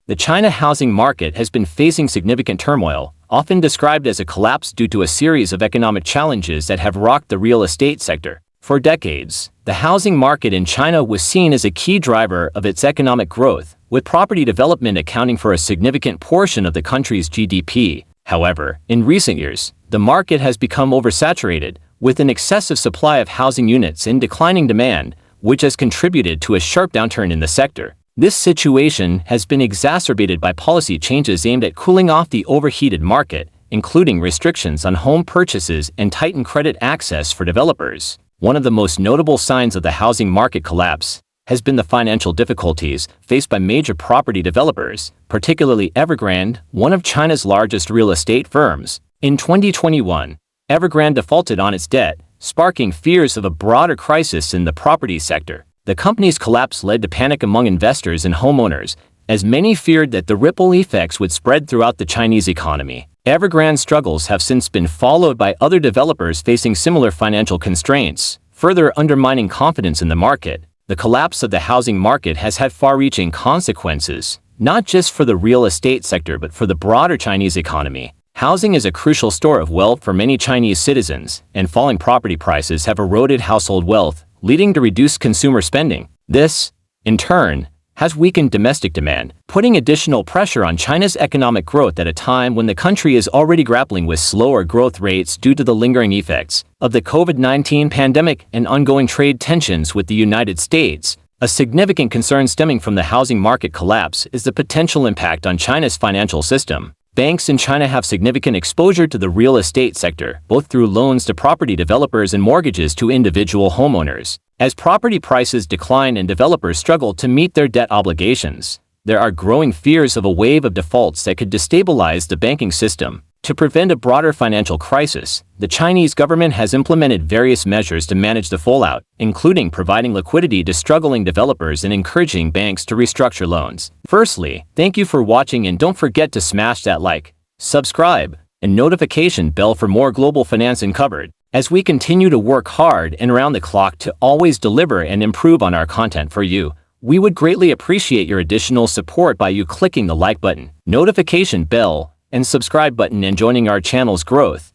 The China housing market has been facing significant turmoil, often described as a collapse due to a series of economic challenges that have rocked the real estate sector. For decades, the housing market in China was seen as a key driver of its economic growth, with property development accounting for a significant portion of the country's GDP. However, in recent years, the market has become oversaturated, with an excessive supply of housing units and declining demand, which has contributed to a sharp downturn in the sector. This situation has been exacerbated by policy changes aimed at cooling off the overheated market, including restrictions on home purchases and tightened credit access for developers. One of the most notable signs of the housing market collapse has been the financial difficulties faced by major property developers, particularly Evergrande, one of China's largest real estate firms. In 2021, Evergrande defaulted on its debt, sparking fears of a broader crisis in the property sector. The company's collapse led to panic among investors and homeowners, as many feared that the ripple effects would spread throughout the Chinese economy. Evergrande's struggles have since been followed by other developers facing similar financial constraints, further undermining confidence in the market. The collapse of the housing market has had far-reaching consequences, not just for the real estate sector but for the broader Chinese economy. Housing is a crucial store of wealth for many Chinese citizens, and falling property prices have eroded household wealth, leading to reduced consumer spending. This, in turn, has weakened domestic demand, putting additional pressure on China's economic growth at a time when the country is already grappling with slower growth rates due to the lingering effects of the COVID-19 pandemic and ongoing trade tensions with the United States. A significant concern stemming from the housing market collapse is the potential impact on China's financial system. Banks in China have significant exposure to the real estate sector, both through loans to property developers and mortgages to individual homeowners. As property prices decline and developers struggle to meet their debt obligations, there are growing fears of a wave of defaults that could destabilize the banking system. To prevent a broader financial crisis, the Chinese government has implemented various measures to manage the fallout, including providing liquidity to struggling developers and encouraging banks to restructure loans. Firstly, thank you for watching, and don't forget to smash that like, subscribe, and notification bell for more global finance uncovered, as we continue to work hard and around the clock to always deliver and improve on our content for you. We would greatly appreciate your additional support by you clicking the like button, notification bell, and subscribe button and joining our channel's growth.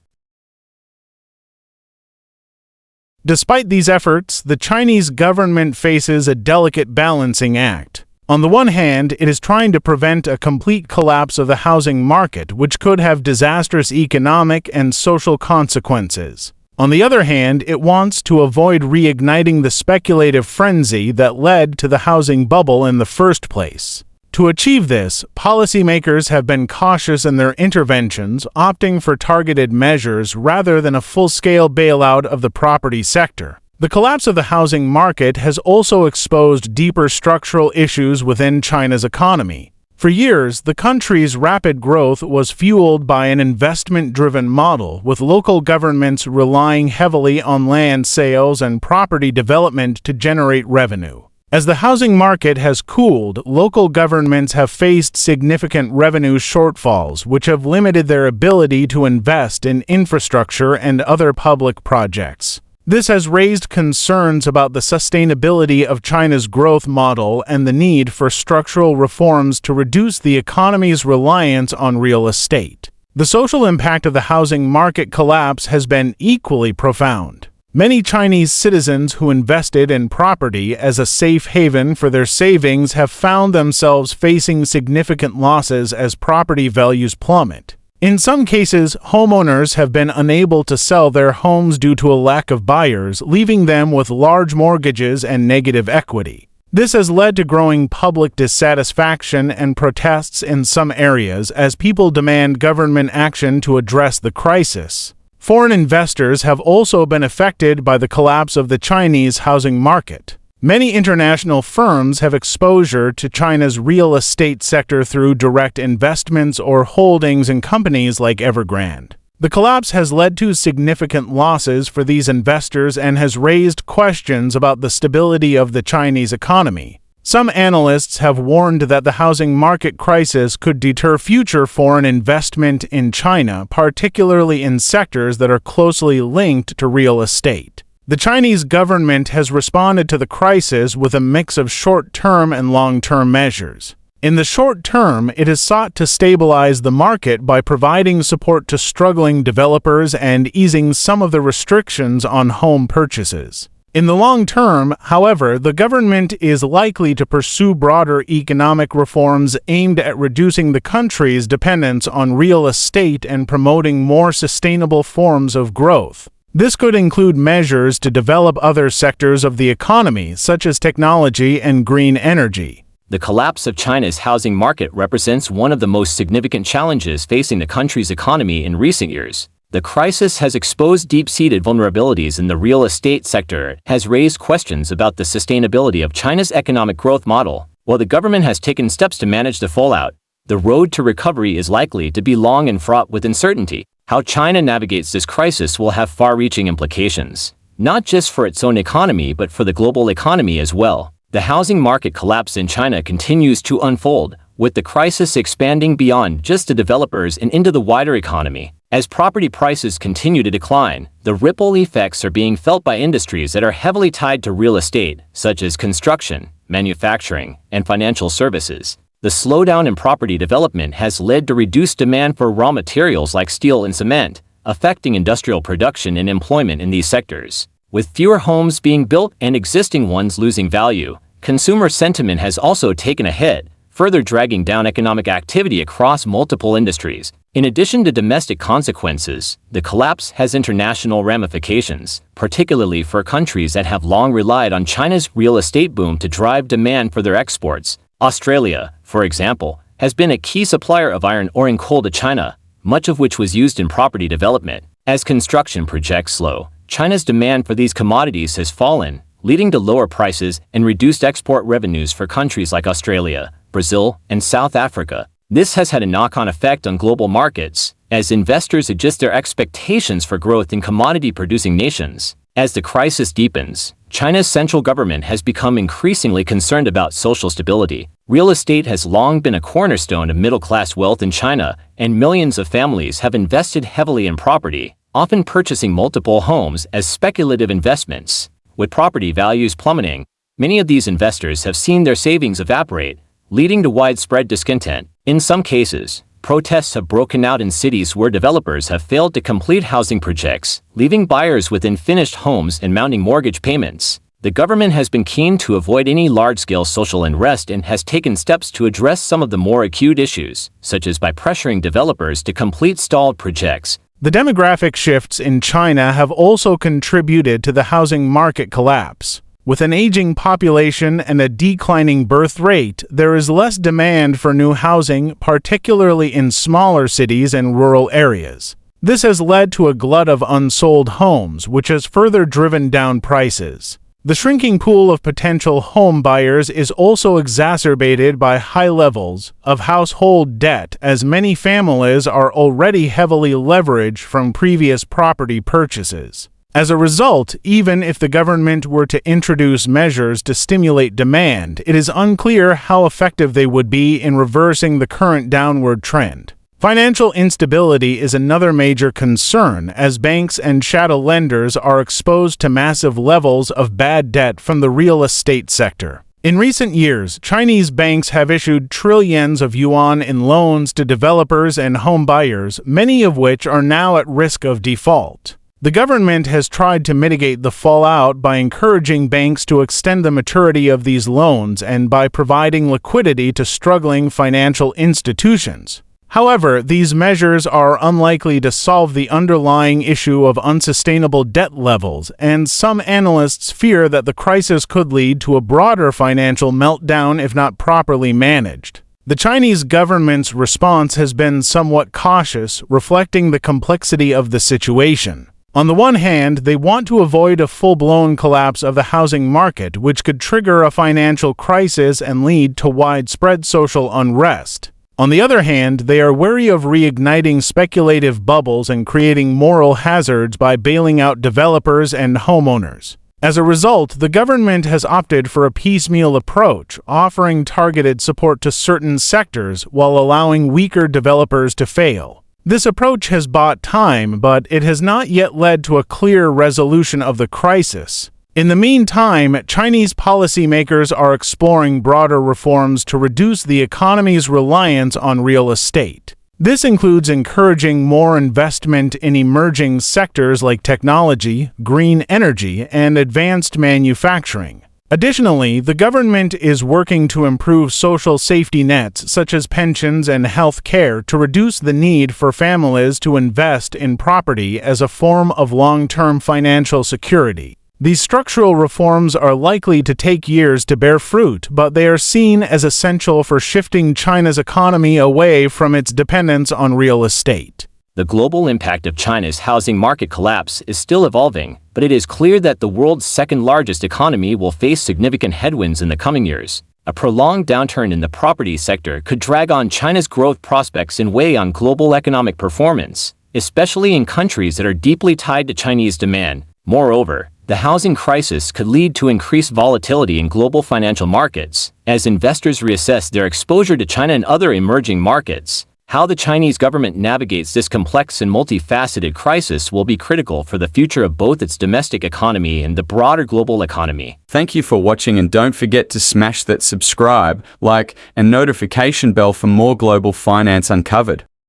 Despite these efforts, the Chinese government faces a delicate balancing act. On the one hand, it is trying to prevent a complete collapse of the housing market, which could have disastrous economic and social consequences. On the other hand, it wants to avoid reigniting the speculative frenzy that led to the housing bubble in the first place. To achieve this, policymakers have been cautious in their interventions, opting for targeted measures rather than a full-scale bailout of the property sector. The collapse of the housing market has also exposed deeper structural issues within China's economy. For years, the country's rapid growth was fueled by an investment-driven model, with local governments relying heavily on land sales and property development to generate revenue. As the housing market has cooled, local governments have faced significant revenue shortfalls, which have limited their ability to invest in infrastructure and other public projects. This has raised concerns about the sustainability of China's growth model and the need for structural reforms to reduce the economy's reliance on real estate. The social impact of the housing market collapse has been equally profound. Many Chinese citizens who invested in property as a safe haven for their savings have found themselves facing significant losses as property values plummet. In some cases, homeowners have been unable to sell their homes due to a lack of buyers, leaving them with large mortgages and negative equity. This has led to growing public dissatisfaction and protests in some areas as people demand government action to address the crisis. Foreign investors have also been affected by the collapse of the Chinese housing market. Many international firms have exposure to China's real estate sector through direct investments or holdings in companies like Evergrande. The collapse has led to significant losses for these investors and has raised questions about the stability of the Chinese economy. Some analysts have warned that the housing market crisis could deter future foreign investment in China, particularly in sectors that are closely linked to real estate. The Chinese government has responded to the crisis with a mix of short-term and long-term measures. In the short term, it has sought to stabilize the market by providing support to struggling developers and easing some of the restrictions on home purchases. In the long term, however, the government is likely to pursue broader economic reforms aimed at reducing the country's dependence on real estate and promoting more sustainable forms of growth. This could include measures to develop other sectors of the economy, such as technology and green energy. The collapse of China's housing market represents one of the most significant challenges facing the country's economy in recent years. The crisis has exposed deep-seated vulnerabilities in the real estate sector and has raised questions about the sustainability of China's economic growth model. While the government has taken steps to manage the fallout, the road to recovery is likely to be long and fraught with uncertainty. How China navigates this crisis will have far-reaching implications, not just for its own economy but for the global economy as well. The housing market collapse in China continues to unfold, with the crisis expanding beyond just the developers and into the wider economy. As property prices continue to decline, the ripple effects are being felt by industries that are heavily tied to real estate, such as construction, manufacturing, and financial services. The slowdown in property development has led to reduced demand for raw materials like steel and cement, affecting industrial production and employment in these sectors. With fewer homes being built and existing ones losing value, consumer sentiment has also taken a hit, further dragging down economic activity across multiple industries. In addition to domestic consequences, the collapse has international ramifications, particularly for countries that have long relied on China's real estate boom to drive demand for their exports. Australia, for example, has been a key supplier of iron ore and coal to China, much of which was used in property development. As construction projects slow, China's demand for these commodities has fallen, leading to lower prices and reduced export revenues for countries like Australia, Brazil, and South Africa. This has had a knock-on effect on global markets, as investors adjust their expectations for growth in commodity-producing nations. As the crisis deepens, China's central government has become increasingly concerned about social stability. Real estate has long been a cornerstone of middle-class wealth in China, and millions of families have invested heavily in property, often purchasing multiple homes as speculative investments. With property values plummeting, many of these investors have seen their savings evaporate, leading to widespread discontent. In some cases, protests have broken out in cities where developers have failed to complete housing projects, leaving buyers with unfinished homes and mounting mortgage payments. The government has been keen to avoid any large-scale social unrest and has taken steps to address some of the more acute issues, such as by pressuring developers to complete stalled projects. The demographic shifts in China have also contributed to the housing market collapse. With an aging population and a declining birth rate, there is less demand for new housing, particularly in smaller cities and rural areas. This has led to a glut of unsold homes, which has further driven down prices. The shrinking pool of potential home buyers is also exacerbated by high levels of household debt, as many families are already heavily leveraged from previous property purchases. As a result, even if the government were to introduce measures to stimulate demand, it is unclear how effective they would be in reversing the current downward trend. Financial instability is another major concern, as banks and shadow lenders are exposed to massive levels of bad debt from the real estate sector. In recent years, Chinese banks have issued trillions of yuan in loans to developers and home buyers, many of which are now at risk of default. The government has tried to mitigate the fallout by encouraging banks to extend the maturity of these loans and by providing liquidity to struggling financial institutions. However, these measures are unlikely to solve the underlying issue of unsustainable debt levels, and some analysts fear that the crisis could lead to a broader financial meltdown if not properly managed. The Chinese government's response has been somewhat cautious, reflecting the complexity of the situation. On the one hand, they want to avoid a full-blown collapse of the housing market, which could trigger a financial crisis and lead to widespread social unrest. On the other hand, they are wary of reigniting speculative bubbles and creating moral hazards by bailing out developers and homeowners. As a result, the government has opted for a piecemeal approach, offering targeted support to certain sectors while allowing weaker developers to fail. This approach has bought time, but it has not yet led to a clear resolution of the crisis. In the meantime, Chinese policymakers are exploring broader reforms to reduce the economy's reliance on real estate. This includes encouraging more investment in emerging sectors like technology, green energy, and advanced manufacturing. Additionally, the government is working to improve social safety nets such as pensions and health care to reduce the need for families to invest in property as a form of long-term financial security. These structural reforms are likely to take years to bear fruit, but they are seen as essential for shifting China's economy away from its dependence on real estate. The global impact of China's housing market collapse is still evolving, but it is clear that the world's second-largest economy will face significant headwinds in the coming years. A prolonged downturn in the property sector could drag on China's growth prospects and weigh on global economic performance, especially in countries that are deeply tied to Chinese demand. Moreover, the housing crisis could lead to increased volatility in global financial markets, as investors reassess their exposure to China and other emerging markets. How the Chinese government navigates this complex and multifaceted crisis will be critical for the future of both its domestic economy and the broader global economy. Thank you for watching, and don't forget to smash that subscribe, like, and notification bell for more global finance uncovered.